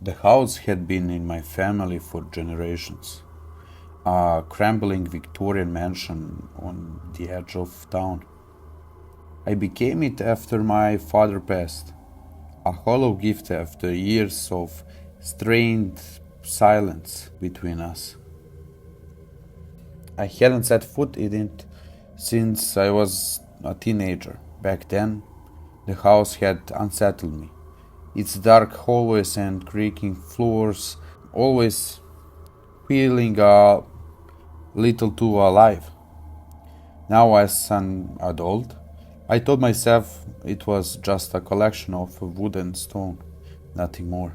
The house had been in my family for generations. A crumbling Victorian mansion on the edge of town. I became it after my father passed, a hollow gift after years of strained silence between us. I hadn't set foot in it since I was a teenager. Back then, the house had unsettled me. Its dark hallways and creaking floors always feeling a little too alive. Now, as an adult, I told myself it was just a collection of wood and stone, nothing more.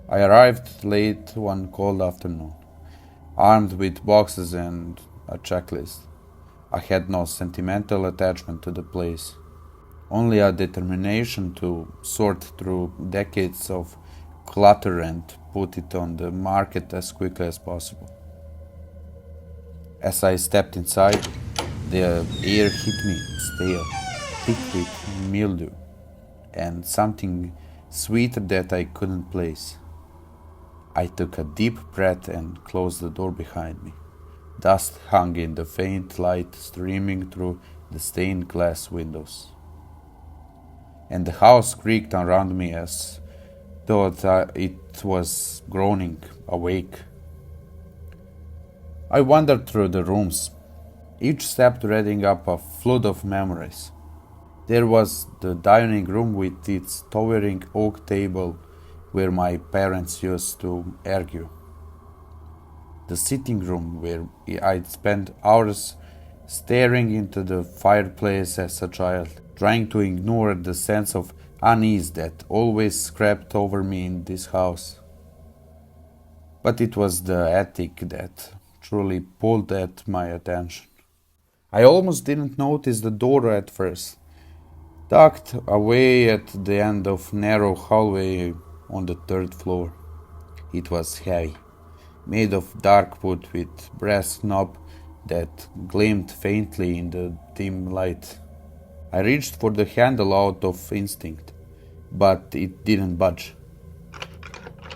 I arrived late one cold afternoon, armed with boxes and a checklist. I had no sentimental attachment to the place, only a determination to sort through decades of clutter and put it on the market as quickly as possible. As I stepped inside, the air hit me stale, thick with mildew, and something sweeter that I couldn't place. I took a deep breath and closed the door behind me. Dust hung in the faint light streaming through the stained glass windows. And the house creaked around me as though it was groaning awake. I wandered through the rooms, each step threading up a flood of memories. There was the dining room with its towering oak table where my parents used to argue. The sitting room where I'd spent hours staring into the fireplace as a child, trying to ignore the sense of unease that always crept over me in this house. But it was the attic that truly pulled at my attention. I almost didn't notice the door at first, tucked away at the end of narrow hallway on the third floor. It was heavy, made of dark wood with brass knob that gleamed faintly in the dim light. I reached for the handle out of instinct, but it didn't budge.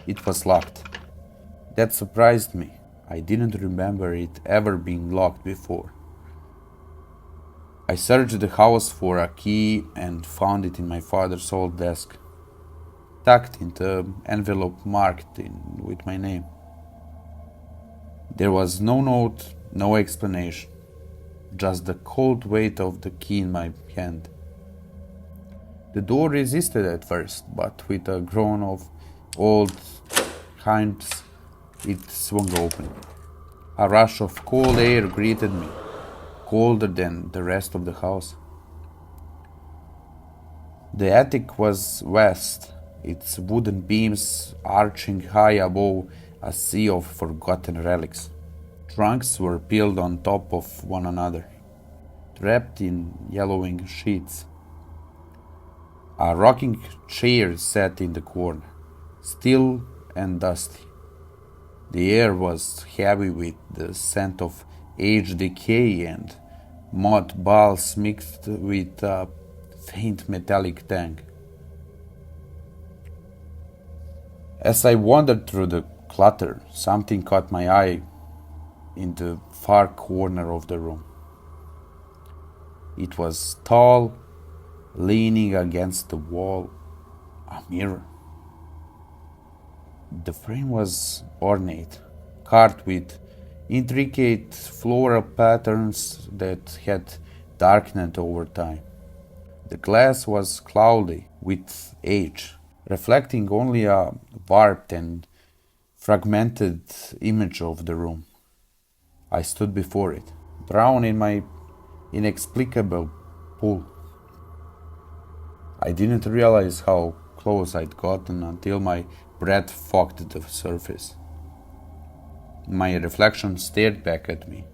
It was locked. That surprised me. I didn't remember it ever being locked before. I searched the house for a key and found it in my father's old desk, tucked in the envelope marked with my name. There was no note, no explanation, just the cold weight of the key in my hand. The door resisted at first, but with a groan of old hinds, it swung open. A rush of cold air greeted me, colder than the rest of the house. The attic was vast, its wooden beams arching high above a sea of forgotten relics. Trunks were piled on top of one another, wrapped in yellowing sheets. A rocking chair sat in the corner, still and dusty. The air was heavy with the scent of aged decay and mothballs mixed with a faint metallic tang. As I wandered through the clutter, something caught my eye in the far corner of the room. It was tall, leaning against the wall, a mirror. The frame was ornate, carved with intricate floral patterns that had darkened over time. The glass was cloudy with age, reflecting only a warped and fragmented image of the room. I stood before it, drowned in my inexplicable pull. I didn't realize how close I'd gotten until my breath fogged the surface. My reflection stared back at me,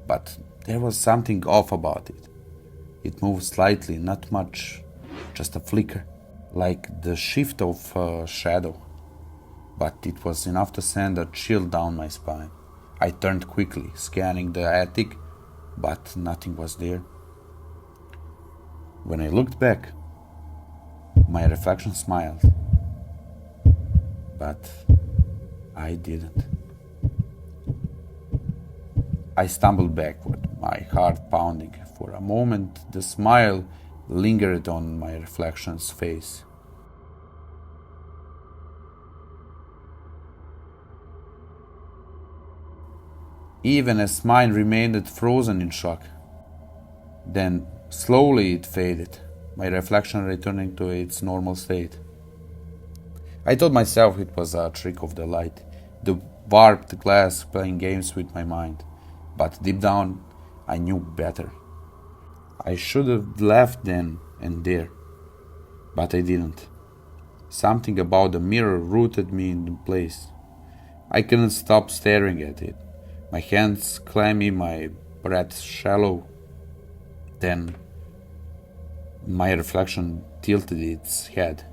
but there was something off about it. It moved slightly, not much, just a flicker, like the shift of a shadow. But it was enough to send a chill down my spine. I turned quickly, scanning the attic, but nothing was there. When I looked back, my reflection smiled. but I didn't. I stumbled backward, my heart pounding. For a moment, the smile lingered on my reflection's face. Even as mine remained frozen in shock. Then, slowly it faded, my reflection returning to its normal state. I told myself it was a trick of the light, the warped glass playing games with my mind. But deep down, I knew better. I should have left then and there, but I didn't. Something about the mirror rooted me in place. I couldn't stop staring at it. My hands clammy, my breath shallow. Then my reflection tilted its head.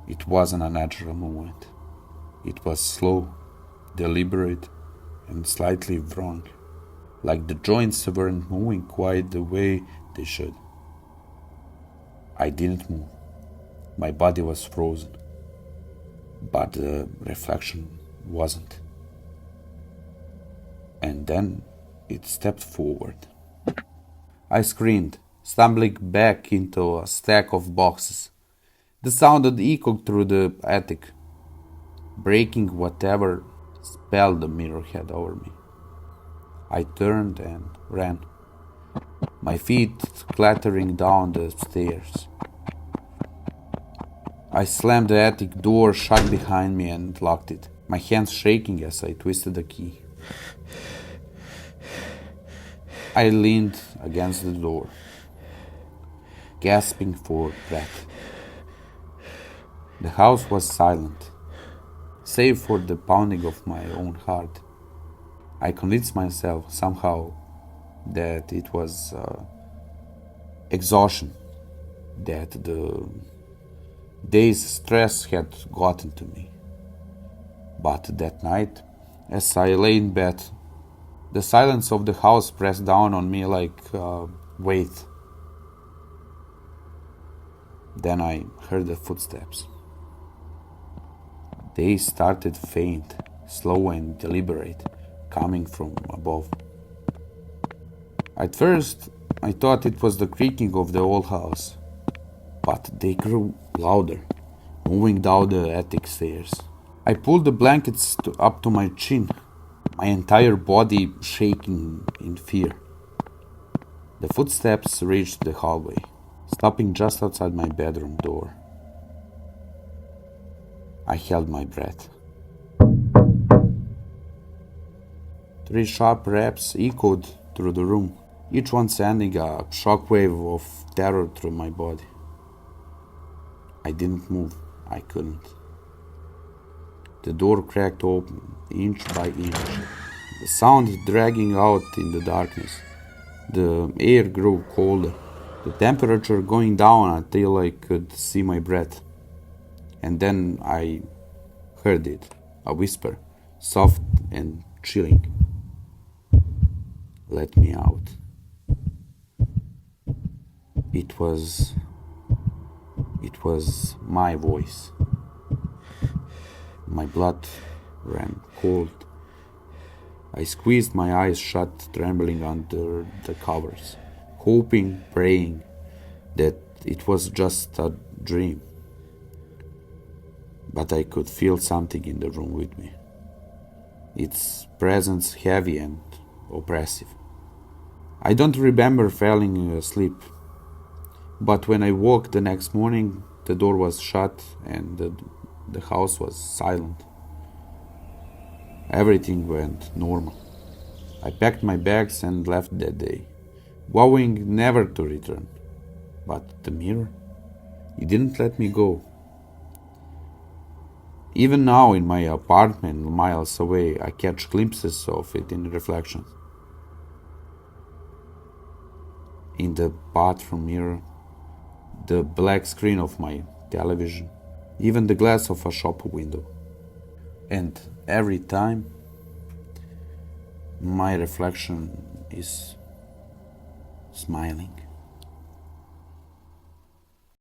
It wasn't a natural movement. It was slow, deliberate, and slightly wrong, like the joints weren't moving quite the way they should. I didn't move. My body was frozen, but the reflection wasn't. And then it stepped forward. I screamed, stumbling back into a stack of boxes. The sound had echoed through the attic, breaking whatever spell the mirror had over me. I turned and ran, my feet clattering down the stairs. I slammed the attic door shut behind me and locked it, my hands shaking as I twisted the key. I leaned against the door, gasping for breath. The house was silent, save for the pounding of my own heart. I convinced myself somehow that it was exhaustion, that the day's stress had gotten to me. But that night, as I lay in bed, the silence of the house pressed down on me like a weight. Then I heard the footsteps. They started faint, slow and deliberate, coming from above. At first, I thought it was the creaking of the old house, but they grew louder, moving down the attic stairs. I pulled the blankets up to my chin, my entire body shaking in fear. The footsteps reached the hallway, stopping just outside my bedroom door. I held my breath. 3 sharp raps echoed through the room, each one sending a shockwave of terror through my body. I didn't move. I couldn't. The door cracked open, inch by inch, the sound dragging out in the darkness. The air grew colder, the temperature going down until I could see my breath. And then I heard it, a whisper, soft and chilling. Let me out. It was my voice. My blood ran cold. I squeezed my eyes shut, trembling under the covers, hoping, praying that it was just a dream. But I could feel something in the room with me, its presence heavy and oppressive. I don't remember falling asleep, but when I woke the next morning, the door was shut and the house was silent. Everything went normal. I packed my bags and left that day, vowing never to return. But the mirror, it didn't let me go. Even now in my apartment miles away, I catch glimpses of it in reflections. In the bathroom mirror, the black screen of my television, even the glass of a shop window. And every time, my reflection is smiling.